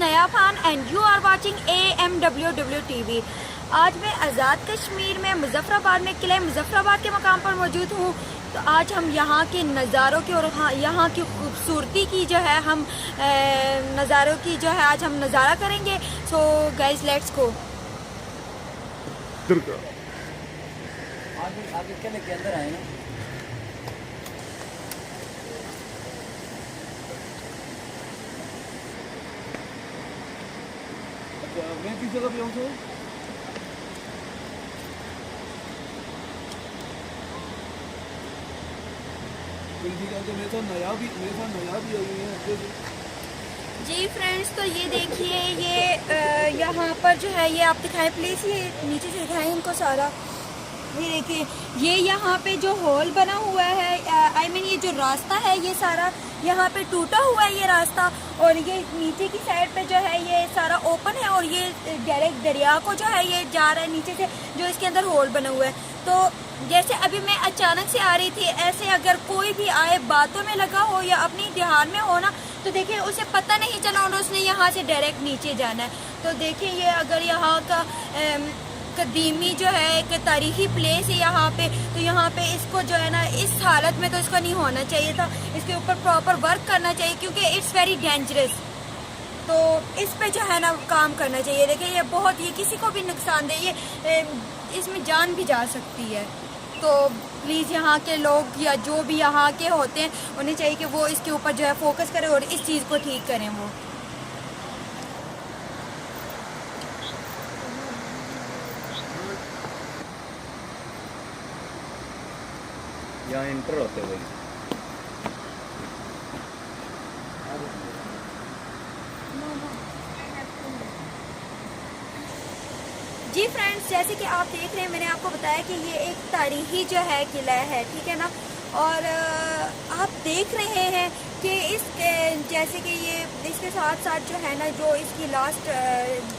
नया Khan and you are watching AMWW TV। आज मैं आज़ाद कश्मीर में मुजफ्फराबाद में किले मुजफ्फराबाद के मकाम पर मौजूद हूँ। तो आज हम यहाँ के नज़ारों की और यहाँ की खूबसूरती की जो है हम नज़ारों की जो है आज हम नज़ारा करेंगे। So guys let's go. आगे किले के अंदर आए ना। मैं किस जगह पे हूँ तो मेरे साथ नया भी आई है। जी फ्रेंड्स, तो ये देखिए ये यहाँ पर जो है ये आप दिखाएं प्लीज़, ये नीचे से दिखाएं इनको सारा। ये देखिए ये यहाँ पे जो हॉल बना हुआ है, आई मीन ये जो रास्ता है ये सारा यहाँ पे टूटा हुआ है ये रास्ता, और ये नीचे की साइड पे जो है ये सारा ओपन है और ये डायरेक्ट दरिया को जो है ये जा रहा है नीचे से, जो इसके अंदर होल बना हुआ है। तो जैसे अभी मैं अचानक से आ रही थी, ऐसे अगर कोई भी आए बातों में लगा हो या अपनी ध्यान में हो ना, तो देखिए उसे पता नहीं चला और उसने यहाँ से डायरेक्ट नीचे जाना है। तो देखिए ये अगर यहाँ का कदीमी जो है एक तारीखी प्लेस है यहाँ पे, तो यहाँ पे इसको जो है ना इस हालत में तो इसका नहीं होना चाहिए था। इसके ऊपर प्रॉपर वर्क करना चाहिए क्योंकि इट्स वेरी डेंजरस। तो इस पे जो है ना काम करना चाहिए। देखिए ये बहुत, ये किसी को भी नुकसानदेह, ये इसमें जान भी जा सकती है। तो प्लीज़ यहाँ के लोग या जो भी यहाँ के होते हैं उन्हें चाहिए कि वो इसके ऊपर जो है फोकस करें और इस चीज़ को ठीक करें। वो यहाँ इंटर होते हुए जी फ्रेंड्स, जैसे कि आप देख रहे हैं, मैंने आपको बताया कि ये एक तारीखी जो है किला है, ठीक है ना। और आप देख रहे हैं कि इस जैसे कि ये इसके साथ साथ जो है ना, जो इसकी लास्ट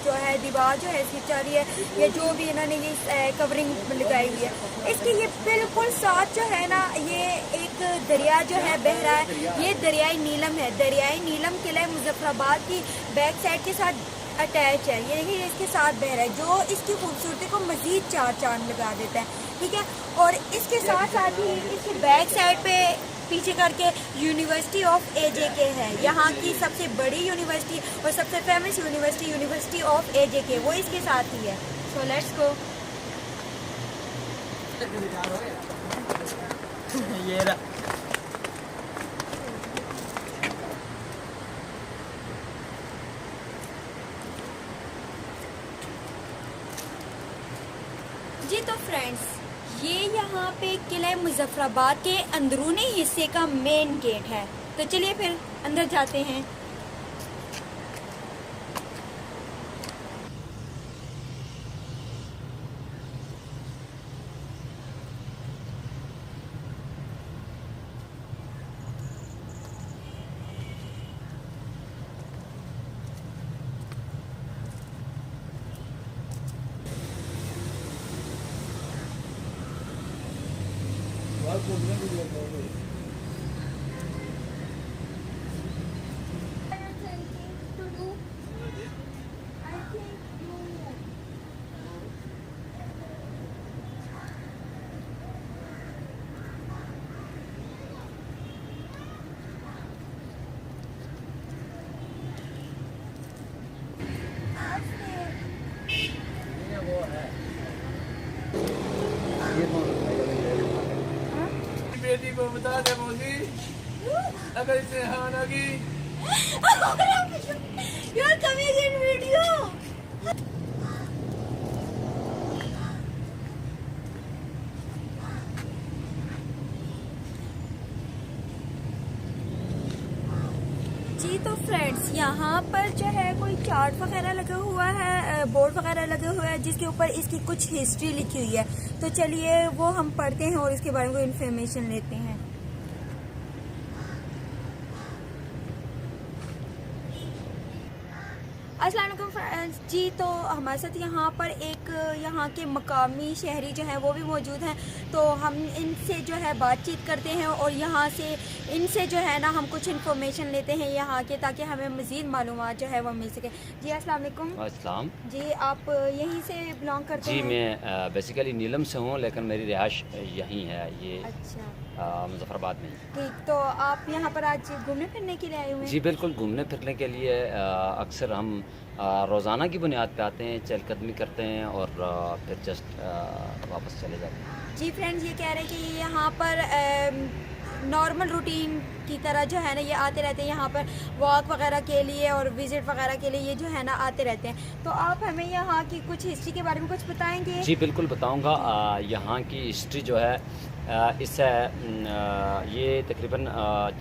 जो है दीवार जो है इसकी चारी है, या जो भी इन्होंने ये कवरिंग लगाई हुई है, इसके ये बिल्कुल साथ जो है ना ये एक दरिया जो है बह रहा है। ये दरियाई नीलम है। दरियाई नीलम किला मुजफ्फराबाद की बैक साइड के साथ अटैच है। ये देखिए इसके साथ बह रहा है, जो इसकी खूबसूरती को मजीद चार चांद लगा देता है, ठीक है। और इसके साथ साथ ही इसके बैक साइड पे पीछे करके यूनिवर्सिटी ऑफ AJK है, यहाँ की सबसे बड़ी यूनिवर्सिटी और सबसे फेमस यूनिवर्सिटी ऑफ AJK, वो इसके साथ ही है। So let's go. ये रहा। जी तो फ्रेंड्स, ये यहाँ पे किला मुजफ्फराबाद के अंदरूनी हिस्से का मेन गेट है। तो चलिए फिर अंदर जाते हैं। बेटी को बता दे मौसी, अगर इसे हाँ लगी यार कमिंग इन वीडियो। जी तो फ्रेंड्स, यहाँ पर जो है कोई चार्ट वगैरह लगा हुआ है, बोर्ड वगैरह लगा हुआ है जिसके ऊपर इसकी कुछ हिस्ट्री लिखी हुई है। तो चलिए वो हम पढ़ते हैं और इसके बारे में इंफॉर्मेशन लेते हैं। अस्सलाम वालेकुम फ्रेंड्स जी। तो हमारे साथ यहाँ पर एक यहाँ के मकामी शहरी जो हैं वो भी मौजूद हैं, तो हम इनसे जो है बातचीत करते हैं और यहाँ से इनसे जो है ना हम कुछ इन्फॉर्मेशन लेते हैं यहाँ के, ताकि हमें मज़ीद मालूमात जो है वो मिल सके। जी अस्सलाम वालेकुम। अस्सलाम जी आप यहीं से बिलोंग करते जी। हैं? मैं बेसिकली नीलम से हूँ, लेकिन मेरी रिहाइश यहीं है, ये अच्छा मुजफ्फराबाद में। ठीक, तो आप यहाँ पर आज घूमने फिरने के लिए आए हुए हैं? जी बिल्कुल, घूमने फिरने के लिए अक्सर हम रोज़ाना की बुनियाद पे आते हैं, चहलकदमी करते हैं और फिर जस्ट वापस चले जाते हैं। जी फ्रेंड्स, ये कह रहे हैं कि यहाँ पर नॉर्मल रूटीन की तरह जो है ना ये आते रहते हैं यहाँ पर वॉक वगैरह के लिए और विज़िट वगैरह के लिए, ये जो है ना आते रहते हैं। तो आप हमें यहाँ की कुछ हिस्ट्री के बारे में कुछ बताएंगे? जी बिल्कुल बताऊँगा। यहाँ की हिस्ट्री जो है इससे ये तकरीबन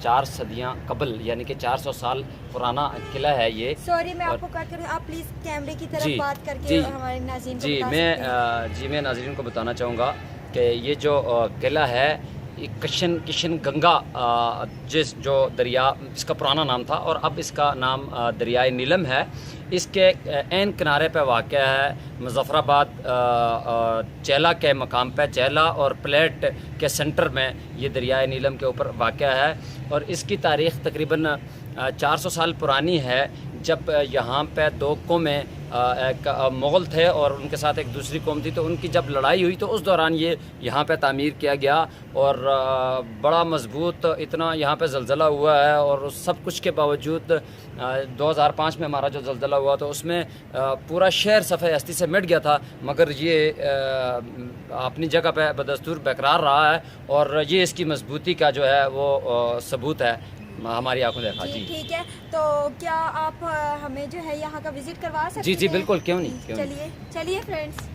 4 सदियाँ कबल, यानी कि 400 साल पुराना किला है ये। सॉरी मैं आपको कट करूँ, आप प्लीज़ कैमरे की तरफ बात करके हमारे नाज़रीन को बता सकते हैं। मैं नाज़रीन को बताना चाहूँगा कि ये जो किला है किशन गंगा जो दरिया, इसका पुराना नाम था और अब इसका नाम दरियाए नीलम है। इसके ऐन किनारे पे वाक़या है। मुजफ्फराबाद चेला के मकाम पे, चेला और प्लेट के सेंटर में ये दरियाए नीलम के ऊपर वाक़या है और इसकी तारीख़ तकरीबन 400 साल पुरानी है, जब यहाँ पे 2 कौमें, एक मुग़ल थे और उनके साथ एक दूसरी कौम थी, तो उनकी जब लड़ाई हुई तो उस दौरान ये यहाँ पे तामीर किया गया और बड़ा मज़बूत, इतना यहाँ पे ज़लज़ला हुआ है और सब कुछ के बावजूद 2005 में हमारा जो ज़लज़ला हुआ तो उसमें पूरा शहर सफ़े हस्ती से मिट गया था, मगर ये अपनी जगह पे बदस्तूर बरकरार रहा है और ये इसकी मजबूती का जो है वो सबूत है, हमारी आंखों देखा। जी ठीक है, तो क्या आप हमें जो है यहाँ का विजिट करवा सकते हैं? जी जी बिल्कुल, क्यों नहीं। चलिए चलिए फ्रेंड्स।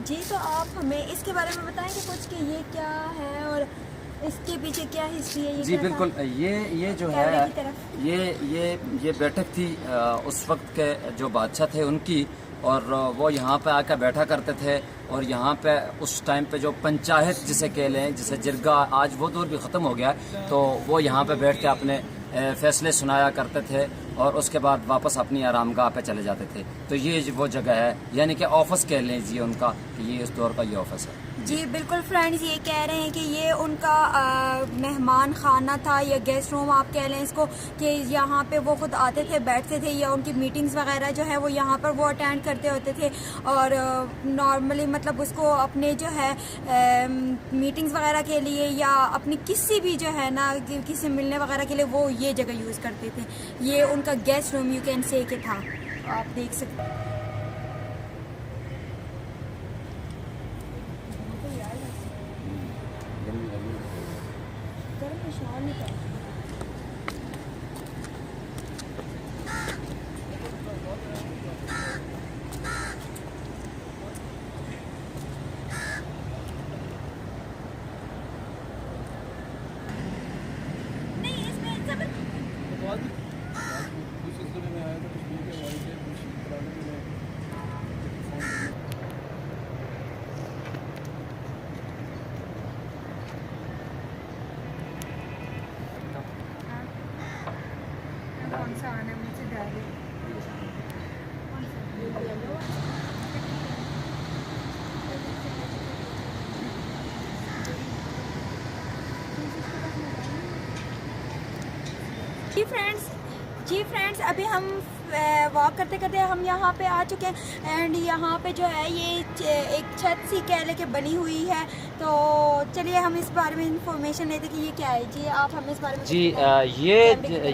जी, तो आप हमें इसके बारे में बताएंगे कुछ कि ये क्या है और इसके पीछे क्या हिस्ट्री है? जी बिल्कुल, ये जो है ये बैठक थी उस वक्त के जो बादशाह थे उनकी, और वो यहाँ पे आकर बैठा करते थे और यहाँ पे उस टाइम पे जो पंचायत जिसे कह लें, जिसे जिरगा, आज वो दौर भी ख़त्म हो गया, तो वो यहाँ पे बैठ के अपने फैसले सुनाया करते थे और उसके बाद वापस अपनी आरामगाह पे चले जाते थे। तो ये वो जगह है, यानी कि ऑफिस कह लीजिए उनका, कि ये इस दौर का ये ऑफिस है। जी बिल्कुल फ्रेंड्स, ये कह रहे हैं कि ये उनका मेहमान खाना था या गेस्ट रूम आप कह लें इसको, कि यहाँ पे वो खुद आते थे, बैठते थे, या उनकी मीटिंग्स वगैरह जो है वो यहाँ पर वो अटेंड करते होते थे और नॉर्मली मतलब उसको अपने जो है मीटिंग्स वगैरह के लिए या अपनी किसी भी जो है ना किसी मिलने वगैरह के लिए वो ये जगह यूज़ करते थे। ये उनका guest room you can say के था, आप देख सकते हैं। कुछ सिलसिले में आया था, कुछ दूर के वाले थे, कुछ पुराने में कौन सा आना है मुझे डायरी? जी फ्रेंड्स, अभी हम वॉक करते करते हम यहाँ पे आ चुके हैं एंड यहाँ पे जो है ये एक छत सी कह लेके बनी हुई है। तो चलिए हम इस बारे में इंफॉर्मेशन लेते कि ये क्या है। जी आप हमें इस बारे में जी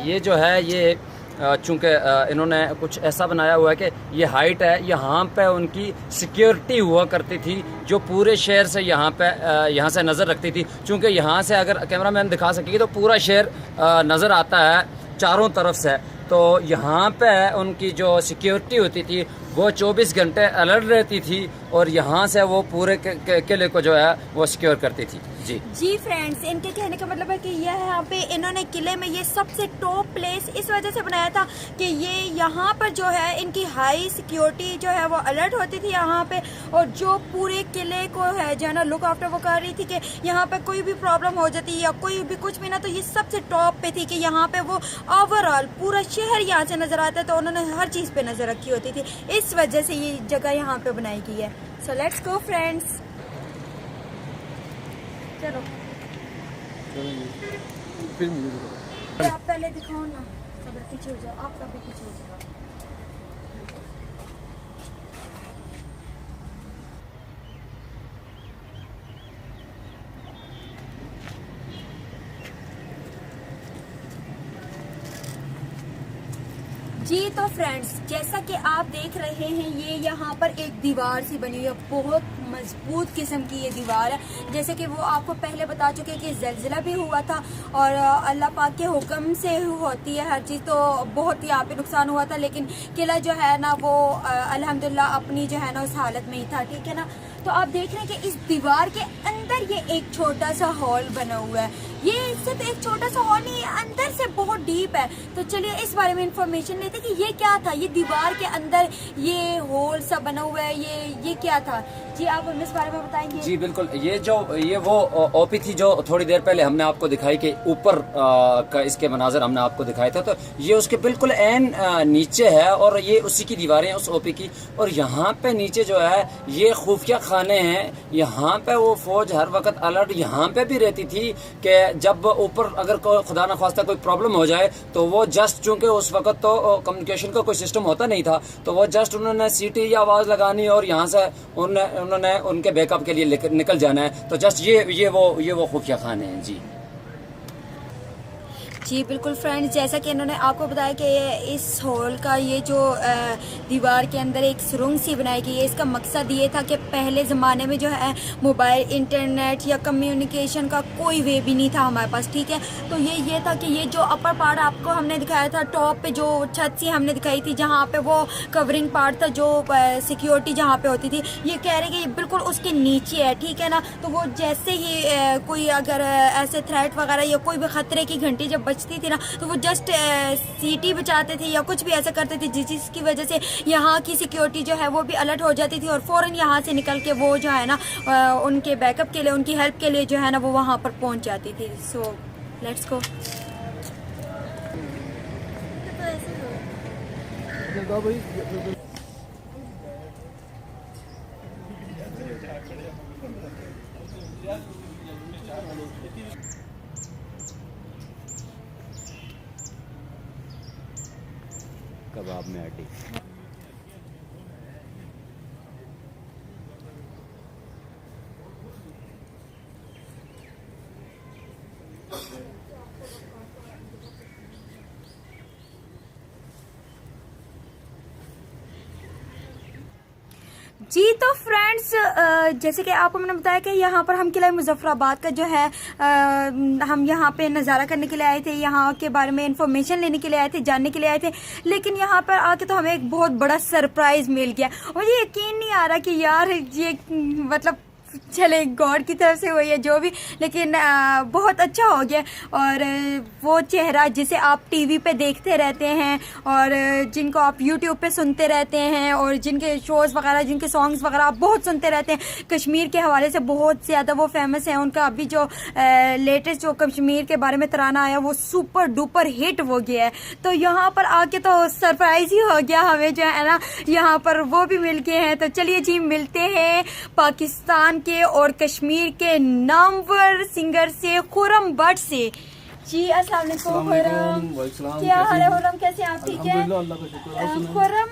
ये जो है ये चूँकि इन्होंने कुछ ऐसा बनाया हुआ है कि ये हाइट है, यहाँ पे उनकी सिक्योरिटी हुआ करती थी जो पूरे शहर से यहाँ से नज़र रखती थी। चूँकि यहाँ से अगर कैमरा मैन दिखा सकेगी तो पूरा शहर नज़र आता है चारों तरफ से, तो यहाँ पे उनकी जो सिक्योरिटी होती थी वो 24 घंटे अलर्ट रहती थी और यहाँ से वो पूरे किले को जो है वो सिक्योर करती थी। जी फ्रेंड्स, इनके कहने का मतलब है कि यह यहाँ पे इन्होंने किले में ये सबसे टॉप प्लेस इस वजह से बनाया था कि ये यहाँ पर जो है इनकी हाई सिक्योरिटी जो है वो अलर्ट होती थी यहाँ पे, और जो पूरे किले को है जो है ना लुक आफ्टर वो कर रही थी कि यहाँ पे कोई भी प्रॉब्लम हो जाती या कोई भी कुछ भी ना, तो ये सबसे टॉप पे थी कि यहाँ पे वो ओवरऑल पूरा शहर यहाँ से नजर आता है, तो उन्होंने हर चीज़ पे नजर रखी होती थी, इस वजह से ये जगह यहाँ पे बनाई गई है। सो लेट्स गो फ्रेंड्स, चलो आप पहले दिखाओ ना, सब पीछे हो जाओ, आप कभी पीछे हो जाओ। जी तो फ्रेंड्स, जैसा कि आप देख रहे हैं ये यहाँ पर एक दीवार सी बनी हुई है, बहुत मजबूत किस्म की ये दीवार है। जैसे कि वो आपको पहले बता चुके कि ज़लज़ला भी हुआ था और अल्लाह पाक के हुक्म से होती है हर चीज़, तो बहुत यहाँ पे नुकसान हुआ था, लेकिन किला जो है ना वो अल्हम्दुलिल्लाह अपनी जो है ना उस हालत में ही था, ठीक है ना। तो आप देख रहे हैं कि इस दीवार के अंदर ये एक छोटा सा हॉल बना हुआ है, ये सिर्फ एक छोटा सा हॉल नहीं है, अंदर से बहुत डीप है। तो चलिए इस बारे में इंफॉर्मेशन लेते हैं कि ये क्या था, ये दीवार के अंदर ये होल सा बना हुआ है, ये क्या था। जी आप हमें इस बारे में बताएंगे। जी बिल्कुल, ये वो ओपी थी जो थोड़ी देर पहले हमने आपको दिखाई कि ऊपर का इसके मनाजर हमने आपको दिखाए थे, तो ये उसके बिल्कुल एन नीचे है और ये उसी की दीवारें उस ओपी की, और यहाँ पे नीचे जो है ये खुफिया खाने हैं। यहाँ पे वो फौज हर वक्त अलर्ट यहाँ पे भी रहती थी कि जब ऊपर अगर खुदा न खास्ता कोई प्रॉब्लम हो जाए तो वो जस्ट, चूंकि उस वक्त तो कम्युनिकेशन का कोई सिस्टम होता नहीं था, तो वो जस्ट उन्होंने सीटी या आवाज लगानी और यहाँ से उन्होंने उनके बैकअप के लिए निकल जाना है। तो जस्ट ये वो खुफिया खाने हैं। जी बिल्कुल फ्रेंड्स, जैसा कि इन्होंने आपको बताया कि इस हॉल का ये जो दीवार के अंदर एक सुरंग सी बनाई गई है, इसका मकसद ये था कि पहले ज़माने में जो है मोबाइल, इंटरनेट या कम्युनिकेशन का कोई वे भी नहीं था हमारे पास, ठीक है। तो ये था कि ये जो अपर पार्ट आपको हमने दिखाया था, टॉप पे जो छत सी हमने दिखाई थी जहाँ पे वो कवरिंग पार्ट था, जो सिक्योरिटी जहाँ पे होती थी, ये कह रहे हैं कि ये बिल्कुल उसके नीचे है, ठीक है ना। तो वो जैसे ही कोई अगर ऐसे थ्रेट वगैरह या कोई भी खतरे की घंटी जब बजती थी ना, तो वो जस्ट सीटी बचाते थे या कुछ भी ऐसा करते थे जिसकी वजह से यहाँ की सिक्योरिटी जो है वो भी अलर्ट हो जाती थी और फौरन यहाँ से निकल के वो जो है ना उनके बैकअप के लिए, उनकी हेल्प के लिए जो है ना वो वहाँ पर पहुँच जाती थी। So let's go. कबाब में आटी। जी तो फ्रेंड्स, जैसे कि आपको मैंने बताया कि यहाँ पर हम किला मुजफ्फराबाद का जो है हम यहाँ पे नज़ारा करने के लिए आए थे, यहाँ के बारे में इंफॉर्मेशन लेने के लिए आए थे, जानने के लिए आए थे, लेकिन यहाँ पर आके तो हमें एक बहुत बड़ा सरप्राइज़ मिल गया। मुझे यकीन नहीं आ रहा कि यार ये मतलब चले गॉड की तरफ से हुई है जो भी, लेकिन बहुत अच्छा हो गया। और वो चेहरा जिसे आप टीवी पे देखते रहते हैं और जिनको आप यूट्यूब पे सुनते रहते हैं और जिनके शोज़ वगैरह, जिनके सॉन्ग्स वगैरह आप बहुत सुनते रहते हैं, कश्मीर के हवाले से बहुत ज़्यादा वो फेमस है। उनका अभी जो लेटेस्ट जो कश्मीर के बारे में तराना आया वो सुपर डुपर हिट हो गया है। तो यहाँ पर आके तो सरप्राइज ही हो गया हमें जो है ना, यहाँ पर वो भी मिल गए हैं। तो चलिए जी मिलते हैं पाकिस्तान के और कश्मीर के नामवर सिंगर से, खुर्रम भट्ट से। जी अस्सलाम वालेकुम, क्या हाल है खुर्रम, कैसे आप? ठीक है खुर्रम,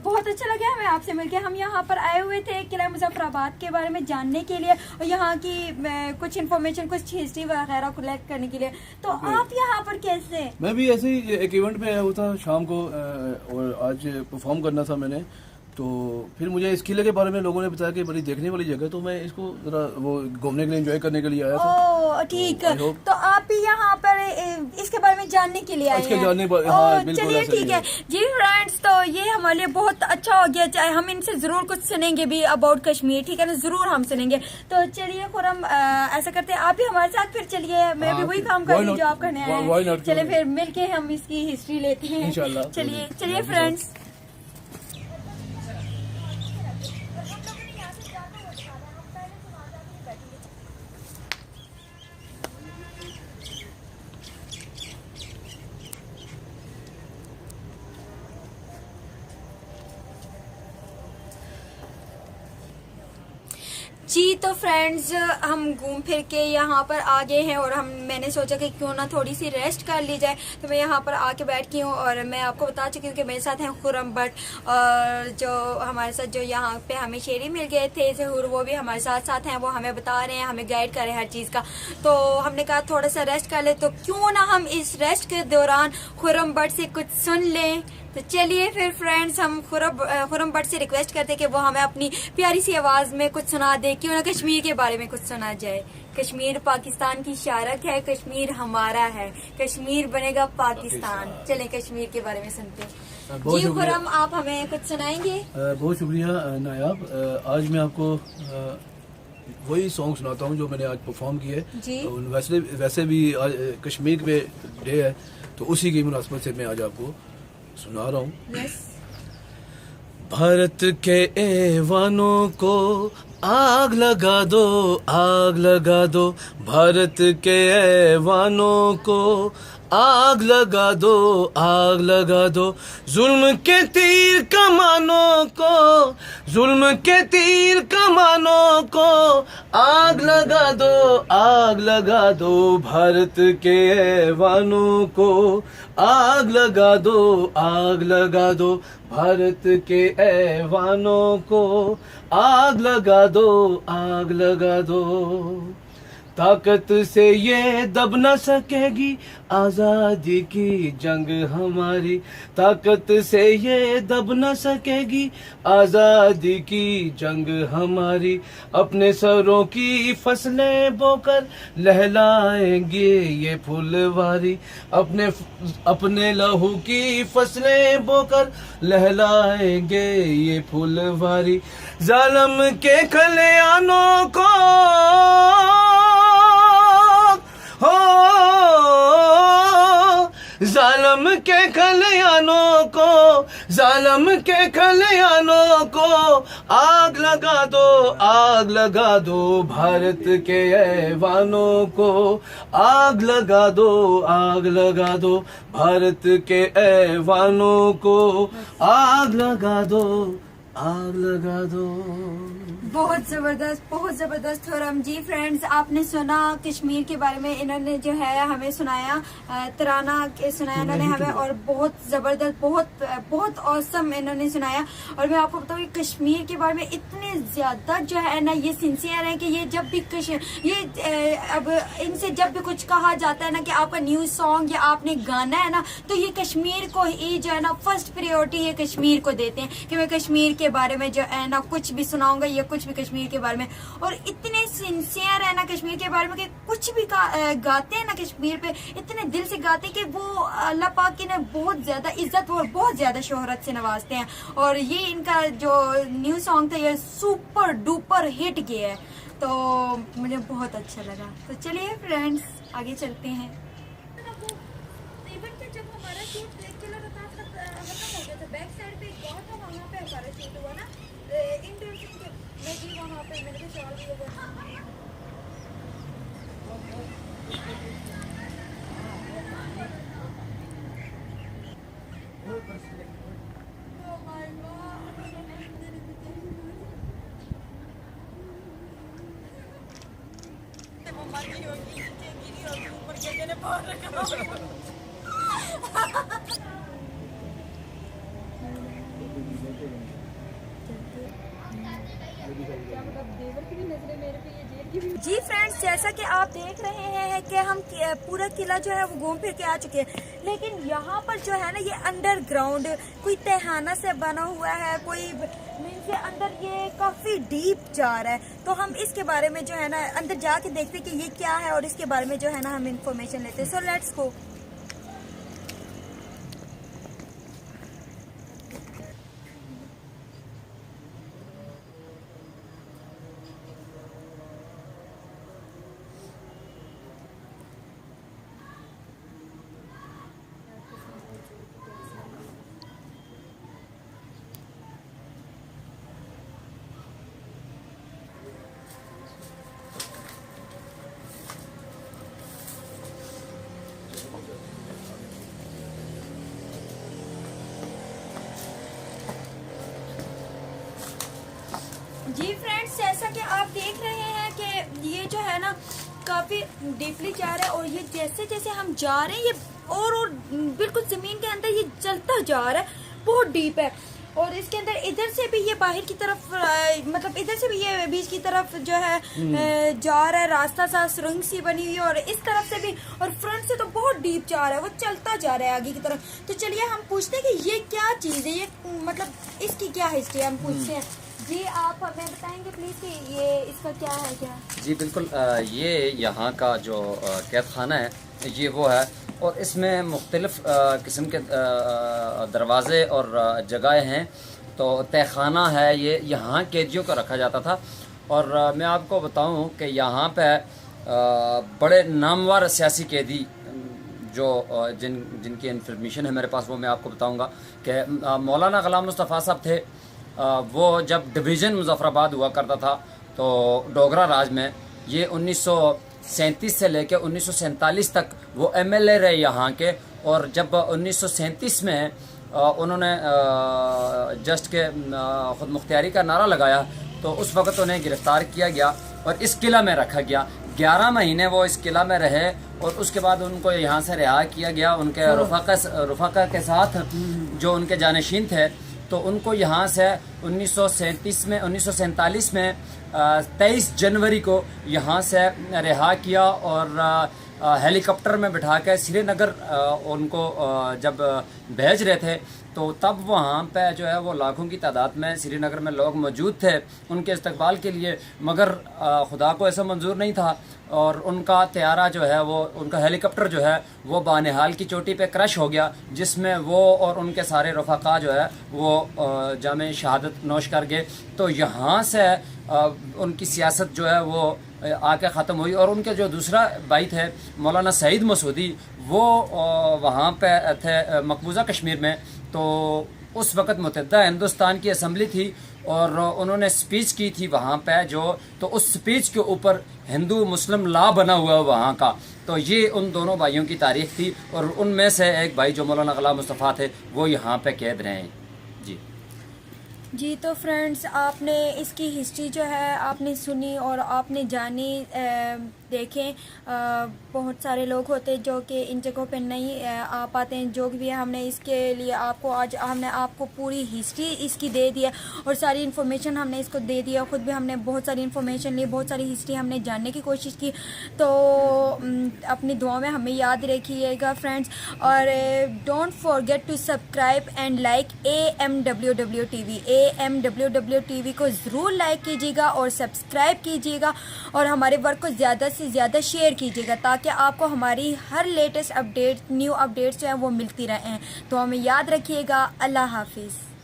बहुत अच्छा लगा हमें आपसे मिलकर। हम यहाँ पर आए हुए थे किला मुजफ्फराबाद के बारे में जानने के लिए और यहाँ की कुछ इन्फॉर्मेशन, कुछ हिस्ट्री वगैरह कलेक्ट करने के लिए। तो आप यहाँ पर कैसे? मैं भी ऐसे ही एक इवेंट पे आया हुआ था शाम को और आज परफॉर्म करना था मैंने, तो फिर मुझे इस किले के बारे में लोगों ने बताया कि बड़ी देखने वाली जगह, तो मैं इसको जरा वो घूमने के लिए एंजॉय करने के लिए आया था। ओ ठीक, तो आप भी यहाँ पर इसके बारे में जानने के लिए आए इसके हैं? जानने पर हाँ, बिल्कुल चलिए ऐसा ठीक ही है जी फ्रेंड्स, तो ये हमारे लिए बहुत अच्छा हो गया। चाहे हम इनसे जरूर कुछ सुनेंगे भी अबाउट कश्मीर, ठीक है ना, जरूर हम सुनेंगे। तो चलिए खुरम ऐसा करते हैं, आप भी हमारे साथ फिर चलिए, मैं भी वही काम कर रही हूँ जो आप करने आए हैं। चलिए फिर मिलके हम इसकी हिस्ट्री लेते हैं इंशाल्लाह। चलिए फ्रेंड्स। जी तो फ्रेंड्स, हम घूम फिर के यहाँ पर आ गए हैं और मैंने सोचा कि क्यों ना थोड़ी सी रेस्ट कर ली जाए। तो मैं यहाँ पर आके बैठ गई हूँ और मैं आपको बता चुकी हूँ कि मेरे साथ हैं खुरम भट्ट, और जो हमारे साथ जो यहाँ पे हमें शेरी मिल गए थे ज़हूर, वो भी हमारे साथ हैं। वो हमें बता रहे हैं, हमें गाइड कर रहे हैं हर चीज़ का। तो हमने कहा थोड़ा सा रेस्ट कर ले, तो क्यों ना हम इस रेस्ट के दौरान खुरम भट्ट से कुछ सुन लें। तो चलिए फिर फ्रेंड्स, हम खुरम भट्ट से रिक्वेस्ट करते कि वो हमें अपनी प्यारी सी आवाज में कुछ सुना दे, क्यों ना कश्मीर के बारे में कुछ सुना जाए। कश्मीर पाकिस्तान की शारक है, कश्मीर हमारा है, कश्मीर बनेगा पाकिस्तान। चलें कश्मीर के बारे में सुनते हैं। जी खुरम, आप हमें कुछ सुनाएंगे? बहुत शुक्रिया नायाब। आज मैं आपको वही सॉन्ग सुनाता हूँ जो मैंने आज परफॉर्म किए। वैसे भी आज कश्मीर पे डे है, तो उसी की मुनासबत से मैं आज आपको सुना रहा हूँ। भारत के ऐवानों को आग लगा दो, आग लगा दो, भारत के ऐवानों को आग लगा दो, आग लगा दो, जुल्म के तीर कमानों को, जुल्म के तीर कमानों को आग लगा दो, आग लगा दो, भारत के ऐवानों को आग लगा दो, आग लगा दो, भारत के ऐवानों को आग लगा दो, आग लगा दो। ताकत से ये दब न सकेगी आजादी की जंग हमारी, ताकत से ये दब न सकेगी आजादी की जंग हमारी। अपने सरों की फसलें बोकर लहलाएंगे ये फुलवारी, अपने लहू की फसलें बोकर लहलाएंगे ये फुलवारी। जालिम के खलियानों को हो, जालिम के खलियानों को, जालिम के खलियानों को आग लगा दो, आग लगा दो, भारत के ऐवानों को आग लगा दो, आग लगा दो, भारत के ऐवानों को आग लगा दो, आग लगा दो। बहुत जबरदस्त खुरम जी। फ्रेंड्स, आपने सुना कश्मीर के बारे में, इन्होंने जो है हमें सुनाया, तराना सुनाया इन्होंने हमें, और बहुत जबरदस्त, बहुत औसम इन्होंने सुनाया। और मैं आपको बताऊँ कश्मीर के बारे में इतने ज्यादा जो है ना ये सिंसियर है कि ये जब भी अब इनसे जब भी कुछ कहा जाता है ना कि आपका न्यूज सॉन्ग या आपने गाना है ना, तो ये कश्मीर को ही जो है ना फर्स्ट प्रायोरिटी ये कश्मीर को देते हैं कि मैं कश्मीर के बारे में जो है ना कुछ भी सुनाऊंगा या कुछ भी कश्मीर के बारे में। और इतने सिंसियर है ना कश्मीर के बारे में कि कुछ भी गाते हैं ना कश्मीर पे, इतने दिल से गाते हैं कि वो अल्लाह पाक की ने बहुत ज्यादा इज्जत और बहुत ज्यादा शोहरत से नवाजते हैं। और ये इनका जो न्यू सॉन्ग था ये सुपर डुपर हिट गया है, तो मुझे बहुत अच्छा लगा। तो चलिए फ्रेंड्स आगे चलते हैं। जब हमारा शूट चला था खत्म हो गया था, बैक साइड पे एक बहुत था, वहाँ पे हमारा शूट हुआ ना इंडोर सीन के, मैं जी वहाँ पे मेरे को शॉल भी जी फ्रेंड्स, जैसा कि आप देख रहे हैं कि हम पूरा किला जो है वो घूम फिर के आ चुके हैं, लेकिन यहाँ पर जो है ना ये अंडरग्राउंड कोई तहखाना से बना हुआ है, कोई मीन से अंदर ये काफी डीप जा रहा है। तो हम इसके बारे में जो है ना अंदर जाके देखते कि ये क्या है और इसके बारे में जो है ना हम इंफॉर्मेशन लेते हैं। So let's go. Ji friends, जैसा कि आप देख रहे हैं कि ये जो है ना काफी डीपली जा रहा है और ये जैसे जैसे हम जा रहे हैं ये और बिल्कुल जमीन के अंदर ये चलता जा रहा है, बहुत डीप है। और इसके अंदर इधर से भी ये बाहर की तरफ मतलब इधर से भी ये बीच की तरफ जो है जा रहा है, रास्ता सा सुरंग सी बनी हुई है और इस तरफ से भी, और फ्रंट से तो बहुत डीप जा रहा है, वो चलता जा रहा है आगे की तरफ। तो चलिए हम पूछते हैं कि ये क्या चीज़ है, ये मतलब इसकी क्या हिस्ट्री है, हम पूछते हैं। जी आप हमें बताएंगे प्लीज कि ये इसका क्या है क्या? जी बिल्कुल, ये यहाँ का जो कैद खाना है ये वो है, और इसमें मुख्तलिफ़ किस्म के दरवाज़े और जगह हैं। तो तहखाना है ये, यहाँ कैदियों को रखा जाता था। और मैं आपको बताऊं कि यहाँ पे बड़े नामवर सियासी कैदी जो जिनकी इन्फॉर्मेशन है मेरे पास, वो मैं आपको बताऊंगा कि मौलाना ग़ुलाम मुस्तफ़ा साहब थे। वो जब डिवीज़न मुज़फ़्फ़राबाद हुआ करता था तो डोगरा राज में, ये 1937 से लेकर 1947 तक वो MLA रहे यहाँ के। और जब 1937 में उन्होंने जस्ट के ख़ुद मुख्तियारी का नारा लगाया तो उस वक़्त उन्हें गिरफ़्तार किया गया और इस किला में रखा गया। 11 महीने वो इस किला में रहे और उसके बाद उनको यहाँ से रिहा किया गया। उनके रुफ़ाक़ा के साथ जो उनके जानशीन थे तो उनको यहाँ से 1947 में 23 जनवरी को यहाँ से रिहा किया और हेलीकॉप्टर में बिठा के श्रीनगर उनको जब भेज रहे थे तो तब वहाँ पे जो है वो लाखों की तादाद में श्रीनगर में लोग मौजूद थे उनके इस्तकबाल के लिए, मगर खुदा को ऐसा मंजूर नहीं था और उनका तैयारा जो है वो, उनका हेलीकॉप्टर जो है वो बानिहाल की चोटी पे क्रश हो गया, जिसमें वो और उनके सारे रफ़ाक़ा जो है वो जामे शहादत नोश कर गए। तो यहाँ से उनकी सियासत जो है वो आके ख़त्म हुई। और उनके जो दूसरा भाई थे मौलाना सईद मसूदी, वो वहाँ पे थे मकबूजा कश्मीर में। तो उस वक़्त मुत्तहिदा हिंदुस्तान की असम्बली थी और उन्होंने स्पीच की थी वहाँ पे तो उस स्पीच के ऊपर हिंदू मुस्लिम लॉ बना हुआ वहाँ का। तो ये उन दोनों भाइयों की तारीख़ थी और उनमें से एक भाई जो मौलाना ग़ुलाम मुस्तफ़ा थे वो यहाँ पे कैद रहे हैं। जी तो फ्रेंड्स, आपने इसकी हिस्ट्री जो है आपने सुनी और आपने जानी। देखें, बहुत सारे लोग होते हैं जो कि इन जगहों पे नहीं आ पाते हैं। जो भी है हमने इसके लिए आपको आज हमने आपको पूरी हिस्ट्री इसकी दे दी है और सारी इन्फॉर्मेशन हमने इसको दे दिया। ख़ुद भी हमने बहुत सारी इन्फॉर्मेशन ली, बहुत सारी हिस्ट्री हमने जानने की कोशिश की। तो अपनी दुआ में हमें याद रखिएगा फ्रेंड्स, और don't forget to subscribe and like AMWW TV। AMWW TV को ज़रूर लाइक कीजिएगा और सब्सक्राइब कीजिएगा और हमारे वर्क को ज़्यादा से ज़्यादा शेयर कीजिएगा ताकि आपको हमारी हर लेटेस्ट अपडेट, न्यू अपडेट्स जो हैं वो मिलती रहें। तो हमें याद रखिएगा। अल्लाह हाफिज़।